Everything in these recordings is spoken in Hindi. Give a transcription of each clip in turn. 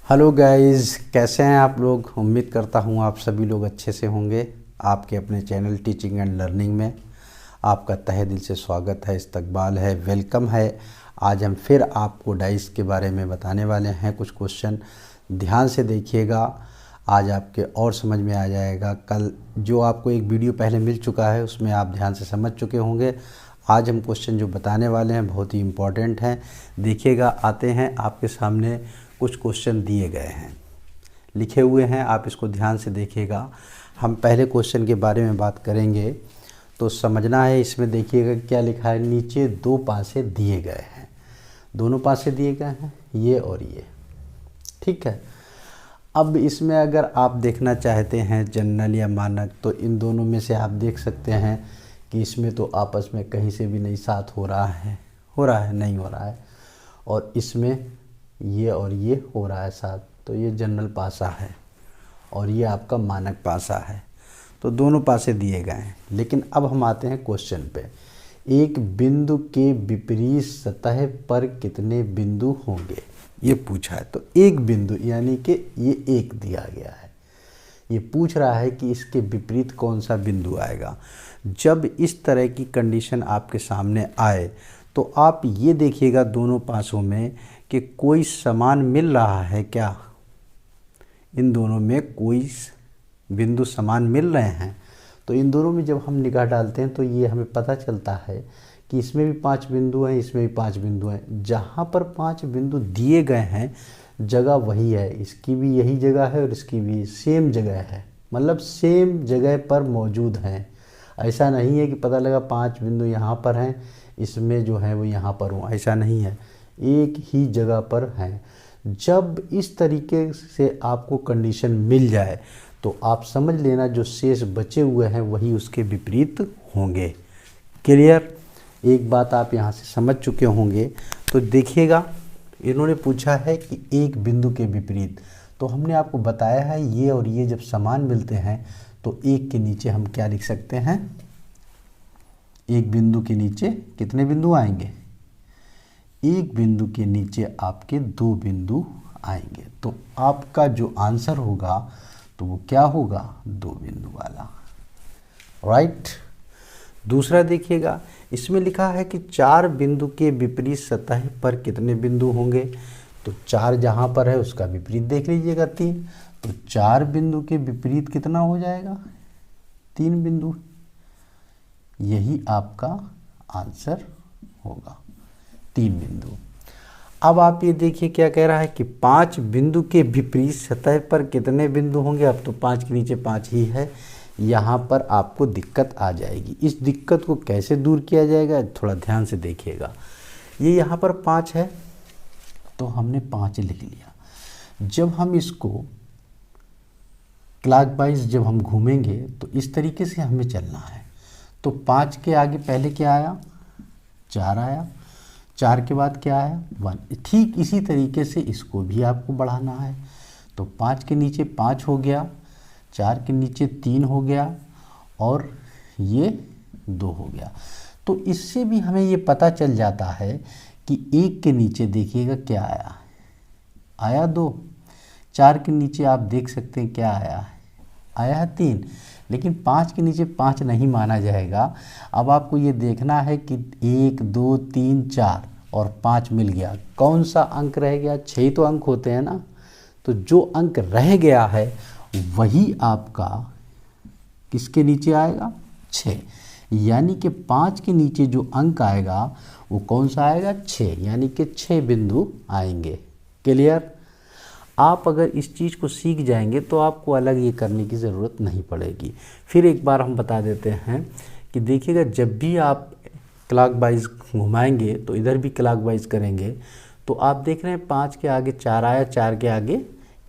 हेलो गाइस, कैसे हैं आप लोग। उम्मीद करता हूं आप सभी लोग अच्छे से होंगे। आपके अपने चैनल टीचिंग एंड लर्निंग में आपका तहे दिल से स्वागत है, इस्तकबाल है, वेलकम है। आज हम फिर आपको डाइस के बारे में बताने वाले हैं। कुछ क्वेश्चन ध्यान से देखिएगा, आज आपके और समझ में आ जाएगा। कल जो आपको एक वीडियो पहले मिल चुका है उसमें आप ध्यान से समझ चुके होंगे। आज हम क्वेश्चन जो बताने वाले हैं बहुत ही इम्पॉर्टेंट हैं। देखिएगा, आते हैं आपके सामने कुछ क्वेश्चन दिए गए हैं, लिखे हुए हैं, आप इसको ध्यान से देखिएगा। हम पहले क्वेश्चन के बारे में बात करेंगे तो समझना है। इसमें देखिएगा क्या लिखा है, नीचे दो पासे दिए गए हैं, दोनों पासे दिए गए हैं, ये और ये, ठीक है। अब इसमें अगर आप देखना चाहते हैं जनरल या मानक, तो इन दोनों में से आप देख सकते हैं कि इसमें तो आपस में कहीं से भी नहीं साथ हो रहा है, नहीं हो रहा है। और इसमें ये और ये हो रहा है साथ, तो ये जनरल पासा है और ये आपका मानक पासा है। तो दोनों पासे दिए गए हैं। लेकिन अब हम आते हैं क्वेश्चन पे। एक बिंदु के विपरीत सतह पर कितने बिंदु होंगे, ये पूछा है। तो एक बिंदु यानी कि ये एक दिया गया है, ये पूछ रहा है कि इसके विपरीत कौन सा बिंदु आएगा। जब इस तरह की कंडीशन आपके सामने आए तो आप ये देखिएगा दोनों पासों में कि कोई समान मिल रहा है क्या। इन दोनों में कोई बिंदु समान मिल रहे हैं। तो इन दोनों में जब हम निगाह डालते हैं तो ये हमें पता चलता है कि इसमें भी 5 बिंदु हैं, इसमें भी 5 बिंदु हैं। जहाँ पर 5 बिंदु दिए गए हैं जगह वही है, इसकी भी यही जगह है और इसकी भी सेम जगह है, मतलब सेम जगह पर मौजूद हैं। ऐसा नहीं है कि पता लगा 5 बिंदु यहाँ पर हैं, इसमें जो है वो यहाँ पर हो, ऐसा नहीं है, एक ही जगह पर हैं। जब इस तरीके से आपको कंडीशन मिल जाए तो आप समझ लेना जो शेष बचे हुए हैं वही उसके विपरीत होंगे। क्लियर, एक बात आप यहाँ से समझ चुके होंगे। तो देखिएगा, इन्होंने पूछा है कि एक बिंदु के विपरीत, तो हमने आपको बताया है ये और ये जब समान मिलते हैं तो एक के नीचे हम क्या लिख सकते हैं, एक बिंदु के नीचे कितने बिंदु आएंगे, एक बिंदु के नीचे आपके 2 बिंदु आएंगे। तो आपका जो आंसर होगा तो वो क्या होगा, 2 बिंदु वाला, राइट। दूसरा देखिएगा, इसमें लिखा है कि 4 बिंदु के विपरीत सतह पर कितने बिंदु होंगे। तो 4 जहाँ पर है उसका विपरीत देख लीजिएगा 3। तो 4 बिंदु के विपरीत कितना हो जाएगा, 3 बिंदु। यही आपका आंसर होगा, 3 बिंदु। अब आप ये देखिए क्या कह रहा है कि 5 बिंदु के विपरीत सतह पर कितने बिंदु होंगे। अब तो 5 के नीचे 5 ही है, यहाँ पर आपको दिक्कत आ जाएगी। इस दिक्कत को कैसे दूर किया जाएगा, थोड़ा ध्यान से देखिएगा। ये यहाँ पर 5 है तो हमने 5 लिख लिया। जब हम इसको क्लॉकवाइज जब हम घूमेंगे तो इस तरीके से हमें चलना है। तो 5 के आगे पहले क्या आया, 4 आया, 4 के बाद क्या आया, 1। ठीक इसी तरीके से इसको भी आपको बढ़ाना है। तो 5 के नीचे 5 हो गया, 4 के नीचे 3 हो गया और ये 2 हो गया। तो इससे भी हमें ये पता चल जाता है कि 1 के नीचे देखिएगा क्या आया, आया 2। 4 के नीचे आप देख सकते हैं क्या आया है, आया है 3। लेकिन 5 के नीचे 5 नहीं माना जाएगा। अब आपको ये देखना है कि 1 2 3 4 और 5 मिल गया, कौन सा अंक रह गया, 6 तो अंक होते हैं ना। तो जो अंक रह गया है वही आपका किसके नीचे आएगा, 6। यानी कि 5 के नीचे जो अंक आएगा वो कौन सा आएगा, 6, यानी कि 6 बिंदु आएंगे। क्लियर। आप अगर इस चीज़ को सीख जाएंगे तो आपको अलग ये करने की ज़रूरत नहीं पड़ेगी। फिर एक बार हम बता देते हैं कि देखिएगा, जब भी आप क्लॉकवाइज घुमाएंगे तो इधर भी क्लॉकवाइज करेंगे। तो आप देख रहे हैं 5 के आगे 4 आया, 4 के आगे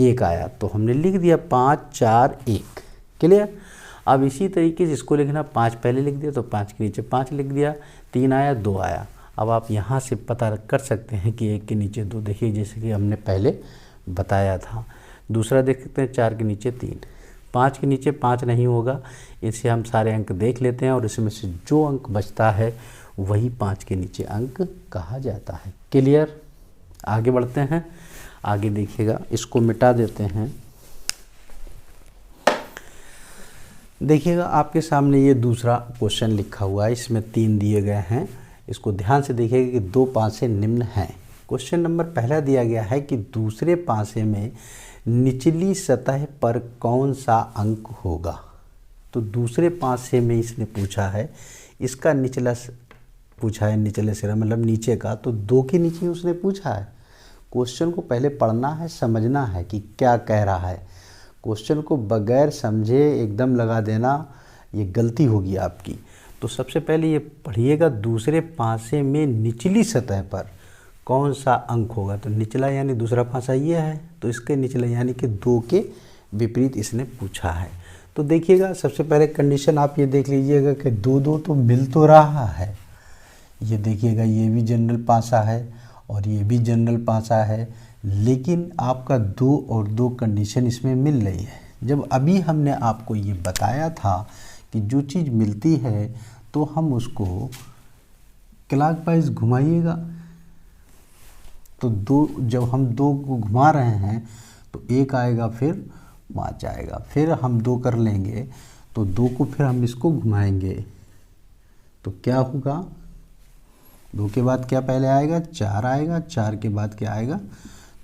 1 आया, तो हमने लिख दिया 5 4 1। क्लियर। अब इसी तरीके से इसको लिखना, 5 पहले लिख दिया तो 5 के नीचे 5 लिख दिया, 3 आया 2 आया। अब आप यहाँ से पता कर सकते हैं कि 1 के नीचे 2, देखिए जैसे कि हमने पहले बताया था। दूसरा देख सकते हैं 4 के नीचे 3, 5 के नीचे 5 नहीं होगा, इससे हम सारे अंक देख लेते हैं और इसमें से जो अंक बचता है वही 5 के नीचे अंक कहा जाता है। क्लियर। आगे बढ़ते हैं। आगे देखिएगा, इसको मिटा देते हैं। देखिएगा आपके सामने ये दूसरा क्वेश्चन लिखा हुआ है, इसमें 3 दिए गए हैं। इसको ध्यान से देखिएगा कि 2 पासे निम्न हैं। क्वेश्चन नंबर पहला दिया गया है कि दूसरे पासे में निचली सतह पर कौन सा अंक होगा। तो दूसरे पासे में इसने पूछा है, इसका निचला पूछा है, निचले सिरा मतलब नीचे का, तो 2 के नीचे उसने पूछा है। क्वेश्चन को पहले पढ़ना है, समझना है कि क्या कह रहा है। क्वेश्चन को बगैर समझे एकदम लगा देना, ये गलती होगी आपकी। तो सबसे पहले ये पढ़िएगा, दूसरे पासे में निचली सतह पर कौन सा अंक होगा। तो निचला यानी दूसरा पासा ये है, तो इसके निचला यानी कि 2 के विपरीत इसने पूछा है। तो देखिएगा, सबसे पहले कंडीशन आप ये देख लीजिएगा कि 2 तो मिल तो रहा है। ये देखिएगा, ये भी जनरल पासा है और ये भी जनरल पासा है, लेकिन आपका 2 और 2 कंडीशन इसमें मिल रही है। जब अभी हमने आपको ये बताया था कि जो चीज़ मिलती है तो हम उसको क्लॉकवाइज घुमाइएगा। तो 2, जब हम 2 को घुमा रहे हैं तो 1 आएगा, फिर 5 आएगा, फिर हम 2 कर लेंगे तो 2 को फिर हम इसको घुमाएंगे तो क्या होगा, 2 के बाद क्या पहले आएगा, 4 आएगा, 4 के बाद क्या आएगा,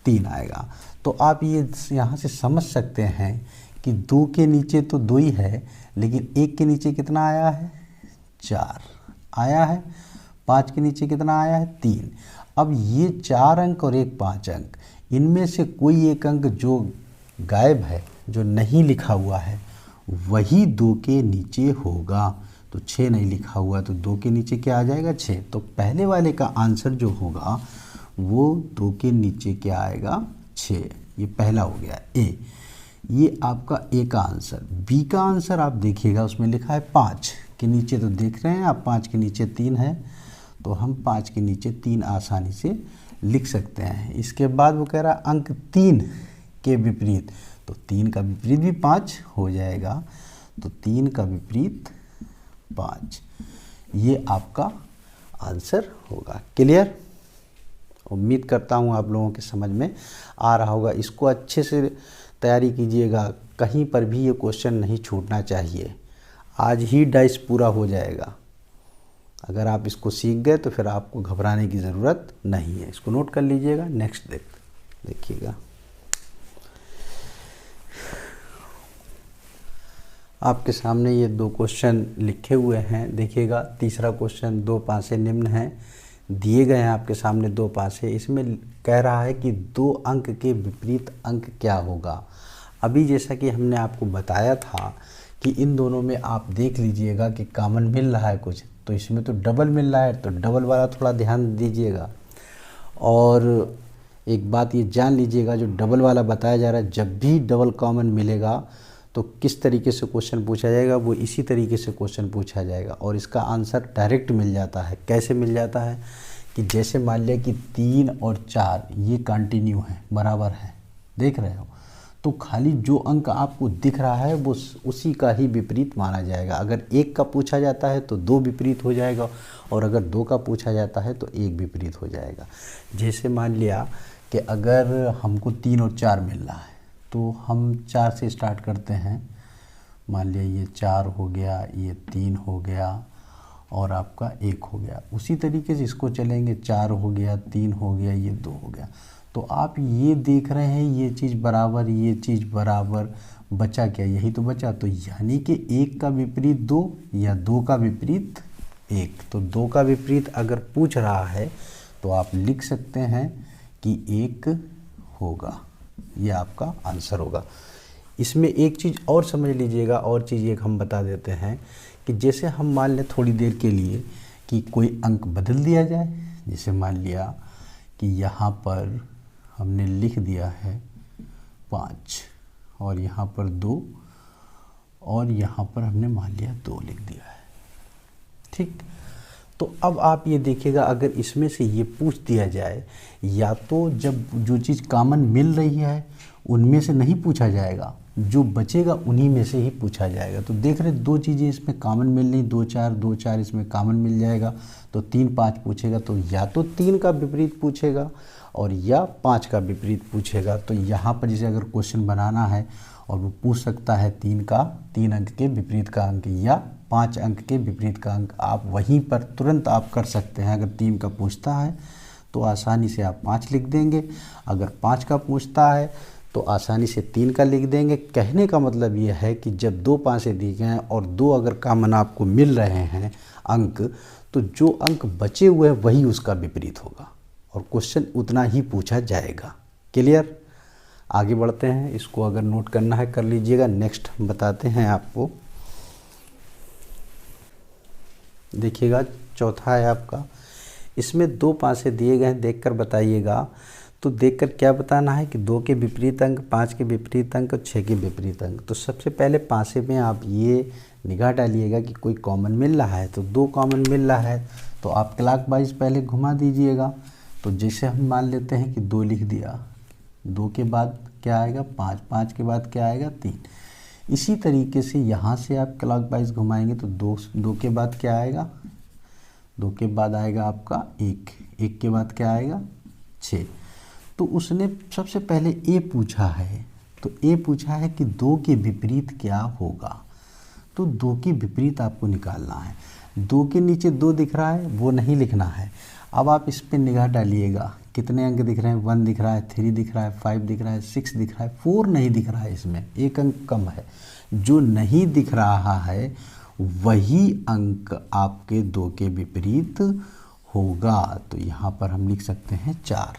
3 आएगा। तो आप ये यहाँ से समझ सकते हैं कि 2 के नीचे तो 2 ही है, लेकिन 1 के नीचे कितना आया है, 4 आया है। 5 के नीचे कितना आया है, 3। अब ये 4 अंक और एक 5 अंक, इनमें से कोई एक अंक जो गायब है, जो नहीं लिखा हुआ है, वही 2 के नीचे होगा। तो 6 नहीं लिखा हुआ, तो 2 के नीचे क्या आ जाएगा, 6। तो पहले वाले का आंसर जो होगा वो 2 के नीचे क्या आएगा, 6। ये पहला हो गया ए। ये आपका ए का आंसर। बी का आंसर आप देखिएगा, उसमें लिखा है 5 के नीचे, तो देख रहे हैं आप 5 के नीचे 3 है, तो हम 5 के नीचे 3 आसानी से लिख सकते हैं। इसके बाद वो कह रहा है अंक 3 के विपरीत, तो 3 का विपरीत भी 5 हो जाएगा, तो 3 का विपरीत 5, ये आपका आंसर होगा। क्लियर? उम्मीद करता हूँ आप लोगों के समझ में आ रहा होगा। इसको अच्छे से तैयारी कीजिएगा, कहीं पर भी ये क्वेश्चन नहीं छूटना चाहिए। आज ही डाइस पूरा हो जाएगा। अगर आप इसको सीख गए तो फिर आपको घबराने की ज़रूरत नहीं है। इसको नोट कर लीजिएगा। नेक्स्ट देखिएगा, आपके सामने ये 2 क्वेश्चन लिखे हुए हैं। देखिएगा, तीसरा क्वेश्चन 2 पासे निम्न हैं, दिए गए हैं आपके सामने 2 पासे। इसमें कह रहा है कि 2 अंक के विपरीत अंक क्या होगा। अभी जैसा कि हमने आपको बताया था कि इन दोनों में आप देख लीजिएगा कि कॉमन मिल रहा है कुछ, तो इसमें तो डबल मिल रहा है, तो डबल वाला थोड़ा ध्यान दीजिएगा। और एक बात ये जान लीजिएगा, जो डबल वाला बताया जा रहा है, जब भी डबल कॉमन मिलेगा तो किस तरीके से क्वेश्चन पूछा जाएगा, वो इसी तरीके से क्वेश्चन पूछा जाएगा और इसका आंसर डायरेक्ट मिल जाता है। कैसे मिल जाता है कि जैसे मान लिया कि 3 और 4 ये कंटिन्यू है, बराबर है, देख रहे हो, तो खाली जो अंक आपको दिख रहा है वो उसी का ही विपरीत माना जाएगा। अगर 1 का पूछा जाता है तो 2 विपरीत हो जाएगा, और अगर 2 का पूछा जाता है तो 1 विपरीत हो जाएगा। जैसे मान लिया कि अगर हमको 3 और 4 मिल रहा है, तो हम 4 से स्टार्ट करते हैं। मान लिया ये 4 हो गया, ये 3 हो गया और आपका 1 हो गया। उसी तरीके से इसको चलेंगे, 4 हो गया, 3 हो गया, ये 2 हो गया। तो आप ये देख रहे हैं, ये चीज़ बराबर, ये चीज़ बराबर, बचा क्या, यही तो बचा। तो यानी कि 1 का विपरीत 2 या 2 का विपरीत 1। तो 2 का विपरीत अगर पूछ रहा है तो आप लिख सकते हैं कि 1 होगा, ये आपका आंसर होगा। इसमें एक चीज़ और समझ लीजिएगा, और चीज़ एक हम बता देते हैं कि जैसे हम मान लें थोड़ी देर के लिए कि कोई अंक बदल दिया जाए। जैसे मान लिया कि यहाँ पर हमने लिख दिया है 5 और यहाँ पर 2 और यहाँ पर हमने मान लिया 2 लिख दिया है, ठीक। तो अब आप ये देखिएगा, अगर इसमें से ये पूछ दिया जाए, या तो जब जो चीज़ कॉमन मिल रही है उनमें से नहीं पूछा जाएगा, जो बचेगा उन्हीं में से ही पूछा जाएगा। तो देख रहे 2 चीज़ें इसमें कॉमन मिल रही, 2 4 इसमें कॉमन मिल जाएगा, तो 3 5 पूछेगा, तो या तो 3 का विपरीत पूछेगा और या 5 का विपरीत पूछेगा। तो यहाँ पर जैसे अगर क्वेश्चन बनाना है और वो पूछ सकता है 3 अंक के विपरीत का अंक या 5 अंक के विपरीत का अंक, आप वहीं पर तुरंत आप कर सकते हैं। अगर 3 का पूछता है तो आसानी से आप 5 लिख देंगे, अगर 5 का पूछता है तो आसानी से 3 का लिख देंगे। कहने का मतलब ये है कि जब 2 पासे दिए गए हैं और 2 अगर कॉमन आपको मिल रहे हैं अंक, तो जो अंक बचे हुए हैं वही उसका विपरीत होगा और क्वेश्चन उतना ही पूछा जाएगा। क्लियर? आगे बढ़ते हैं, इसको अगर नोट करना है कर लीजिएगा। नेक्स्ट बताते हैं आपको, देखिएगा चौथा है आपका, इसमें 2 पासे दिए गए हैं, देखकर बताइएगा। तो देखकर क्या बताना है कि 2 के विपरीत अंक, 5 के विपरीत अंक और 6 के विपरीत अंक। तो सबसे पहले पासे में आप ये निगाह डालिएगा कि कोई कॉमन मिल रहा है। तो 2 कॉमन मिल रहा है तो आप क्लॉकवाइज पहले घुमा दीजिएगा। तो जैसे हम मान लेते हैं कि 2 लिख दिया, 2 के बाद क्या आएगा 5, 5 के बाद क्या आएगा 3। इसी तरीके से यहाँ से आप क्लॉकवाइज घुमाएंगे तो 2 के बाद क्या आएगा, 2 के बाद आएगा आपका 1, 1 के बाद क्या आएगा 6। तो उसने सबसे पहले ए पूछा है, तो ए पूछा है कि 2 के विपरीत क्या होगा। तो 2 के विपरीत आपको निकालना है। 2 के नीचे 2 दिख रहा है वो नहीं लिखना है। अब आप इस पे निगाह डालिएगा, कितने अंक दिख रहे हैं, 1 दिख रहा है, 3 दिख रहा है, 5 दिख रहा है, 6 दिख रहा है, 4 नहीं दिख रहा है, इसमें 1 अंक कम है। जो नहीं दिख रहा है वही अंक आपके 2 के विपरीत होगा। तो यहाँ पर हम लिख सकते हैं 4।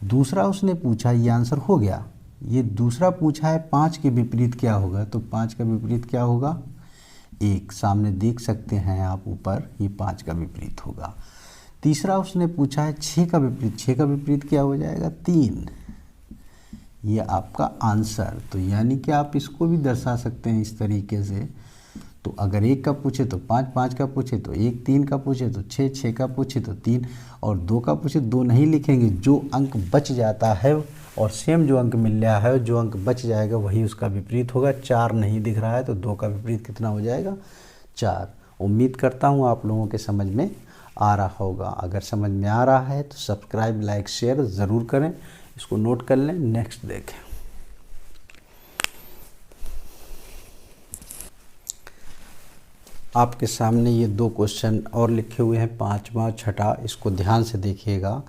दूसरा उसने पूछा, ये आंसर हो गया। ये दूसरा पूछा है 5 के विपरीत क्या होगा। तो 5 का विपरीत क्या होगा 1, सामने देख सकते हैं आप ऊपर, ये 5 का विपरीत होगा। तीसरा उसने पूछा है 6 का विपरीत, 6 का विपरीत क्या हो जाएगा 3। ये आपका आंसर। तो यानी कि आप इसको भी दर्शा सकते हैं इस तरीके से। तो अगर 1 का पूछे तो 5, 5 का पूछे तो 1, 3 का पूछे तो 6, 6 का पूछे तो 3 और 2 का पूछे 2 नहीं लिखेंगे। जो अंक बच जाता है और सेम जो अंक मिल रहा है, जो अंक बच जाएगा वही उसका विपरीत होगा। 4 नहीं दिख रहा है तो 2 का विपरीत कितना हो जाएगा 4। उम्मीद करता हूँ आप लोगों के समझ में आ रहा होगा। अगर समझ में आ रहा है तो सब्सक्राइब, लाइक, शेयर ज़रूर करें। इसको नोट कर लें। नेक्स्ट देखें, आपके सामने ये 2 क्वेश्चन और लिखे हुए हैं, 5वां और 6ठा। इसको ध्यान से देखिएगा।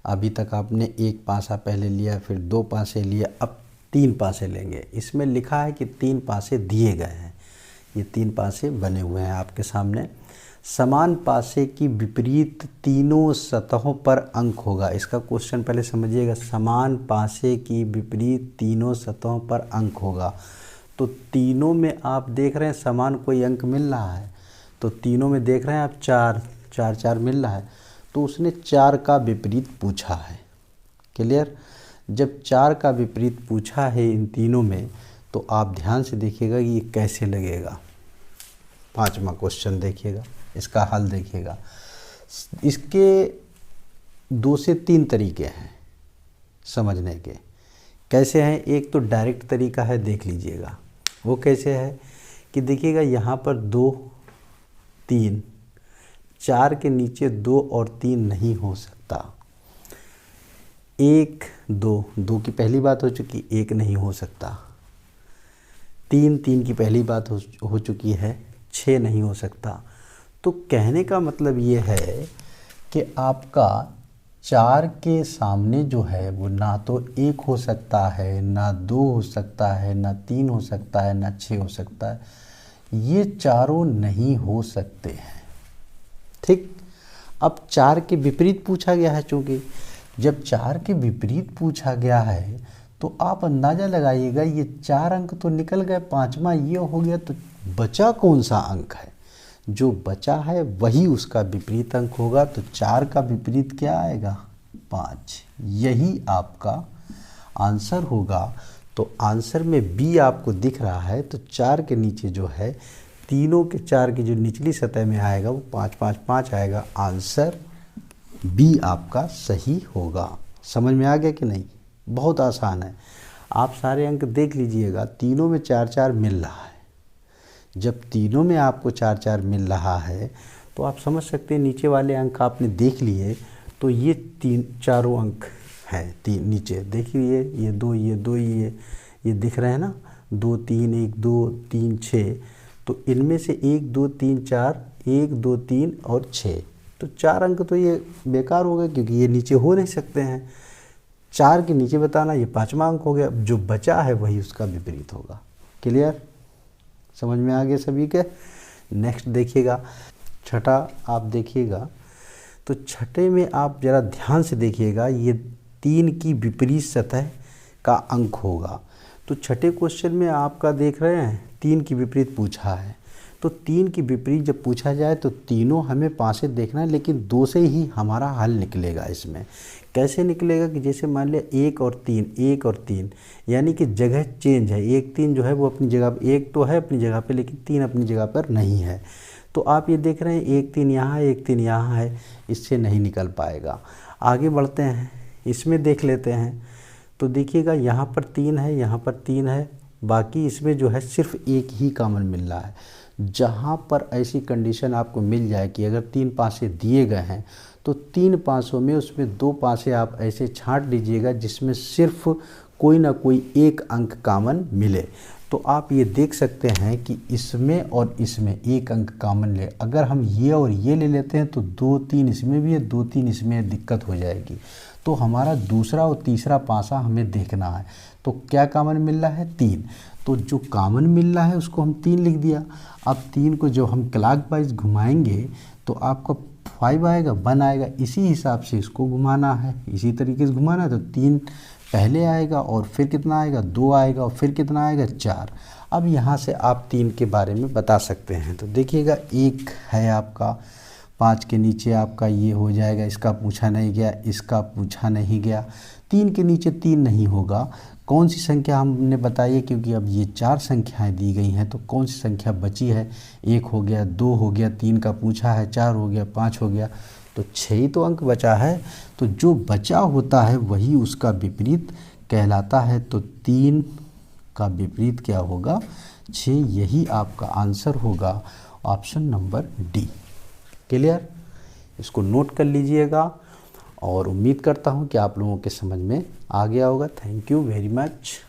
अभी तक आपने 1 पासा पहले लिया, फिर 2 पासे लिए, अब 3 पासे लेंगे। इसमें लिखा है कि 3 पासे दिए गए हैं, ये 3 पासे बने हुए हैं आपके सामने। समान पासे की विपरीत तीनों सतहों पर अंक होगा। इसका क्वेश्चन पहले समझिएगा। समान पासे की विपरीत तीनों सतहों पर अंक होगा। तो तीनों में आप देख रहे हैं समान कोई अंक मिल रहा है, तो तीनों में देख रहे हैं आप 4, 4, 4 मिल रहा है। तो उसने 4 का विपरीत पूछा है। क्लियर? जब 4 का विपरीत पूछा है इन तीनों में, तो आप ध्यान से देखिएगा कि ये कैसे लगेगा। 5वां क्वेश्चन देखिएगा, इसका हल देखिएगा। इसके 2 से 3 तरीके हैं समझने के। कैसे हैं? एक तो डायरेक्ट तरीका है, देख लीजिएगा। वो कैसे है कि देखिएगा यहाँ पर 2, 3, 4 के नीचे 2 और 3 नहीं हो सकता। 1, 2, 2 की पहली बात हो चुकी, 1 नहीं हो सकता। 3, 3 की पहली बात हो चुकी है, 6 नहीं हो सकता। तो कहने का मतलब ये है कि आपका 4 के सामने जो है वो ना तो 1 हो सकता है, ना 2 हो सकता है, ना 3 हो सकता है, ना 6 हो सकता है। ये चारों नहीं हो सकते हैं। ठीक। अब 4 के विपरीत पूछा गया है। चूँकि जब 4 के विपरीत पूछा गया है तो आप अंदाज़ा लगाइएगा, ये 4 अंक तो निकल गए, 5वां ये हो गया, तो बचा कौन सा अंक है? जो बचा है वही उसका विपरीत अंक होगा। तो 4 का विपरीत क्या आएगा 5। यही आपका आंसर होगा। तो आंसर में बी आपको दिख रहा है। तो 4 के नीचे जो है, तीनों के 4 की जो निचली सतह में आएगा वो 5, 5, 5 आएगा। आंसर बी आपका सही होगा। समझ में आ गया कि नहीं? बहुत आसान है। आप सारे अंक देख लीजिएगा, तीनों में 4, 4 मिल रहा है। जब तीनों में आपको 4, 4 मिल रहा है तो आप समझ सकते हैं नीचे वाले अंक आपने देख लिए, तो ये 3 चारों अंक है। तीन नीचे देखिए, ये दो, ये दो, ये दिख रहे हैं ना, 2 3, 1 2 3 6। तो इनमें से 1 2 3 4, 1 2 3 और 6, तो 4 अंक तो ये बेकार हो गए क्योंकि ये नीचे हो नहीं सकते हैं। 4 के नीचे बताना, ये 5वां अंक हो गया। जो बचा है वही उसका विपरीत होगा। क्लियर, समझ में आ गया सभी के। नेक्स्ट देखिएगा, छठा आप देखिएगा, तो छठे में आप ज़रा ध्यान से देखिएगा, ये 3 की विपरीत सतह का अंक होगा। तो छठे क्वेश्चन में आपका देख रहे हैं 3 की विपरीत पूछा है। तो 3 की विपरीत जब पूछा जाए तो तीनों हमें 5 से देखना है, लेकिन 2 से ही हमारा हल निकलेगा। इसमें कैसे निकलेगा कि जैसे मान लिया 1 और 3, 1 और 3, यानी कि जगह चेंज है। 1 3 जो है वो अपनी जगह, 1 तो है अपनी जगह पे लेकिन 3 अपनी जगह पर नहीं है। तो आप ये देख रहे हैं 1 3 यहाँ है, 1 3 यहाँ है, इससे नहीं निकल पाएगा। आगे बढ़ते हैं, इसमें देख लेते हैं। तो देखिएगा यहाँ पर 3 है, यहाँ पर 3 है, बाकी इसमें जो है सिर्फ एक ही कॉमन मिल रहा है। जहाँ पर ऐसी कंडीशन आपको मिल जाए कि अगर 3 पासे दिए गए हैं तो 3 पासों में उसमें 2 पासे आप ऐसे छांट लीजिएगा जिसमें सिर्फ कोई ना कोई एक अंक कॉमन मिले। तो आप ये देख सकते हैं कि इसमें और इसमें एक अंक कॉमन ले। अगर हम ये और ये ले लेते हैं तो 2 3 इसमें भी है, 2 3 इसमें है, दिक्कत हो जाएगी। तो हमारा दूसरा और तीसरा पासा हमें देखना है। तो क्या कॉमन मिल रहा है? 3। तो जो कॉमन मिल रहा है उसको हम 3 लिख दिया। अब 3 को जो हम क्लॉकवाइज घुमाएंगे तो आपका 5 आएगा, 1 आएगा। इसी हिसाब से इसको घुमाना है, इसी तरीके से घुमाना है। तो 3 पहले आएगा और फिर कितना आएगा? 2 आएगा और फिर कितना आएगा? 4। अब यहाँ से आप 3 के बारे में बता सकते हैं। तो देखिएगा, 1 है आपका, 5 के नीचे आपका ये हो जाएगा, इसका पूछा नहीं गया, इसका पूछा नहीं गया। 3 के नीचे 3 नहीं होगा। कौन सी संख्या हमने बताई है? क्योंकि अब ये 4 संख्याएं दी गई हैं, तो कौन सी संख्या बची है? 1 हो गया, 2 हो गया, 3 का पूछा है, 4 हो गया, 5 हो गया, तो 6 ही तो अंक बचा है। तो जो बचा होता है वही उसका विपरीत कहलाता है। तो 3 का विपरीत क्या होगा? 6। यही आपका आंसर होगा, ऑप्शन नंबर डी। क्लियर, इसको नोट कर लीजिएगा और उम्मीद करता हूँ कि आप लोगों के समझ में आ गया होगा। Thank you very much.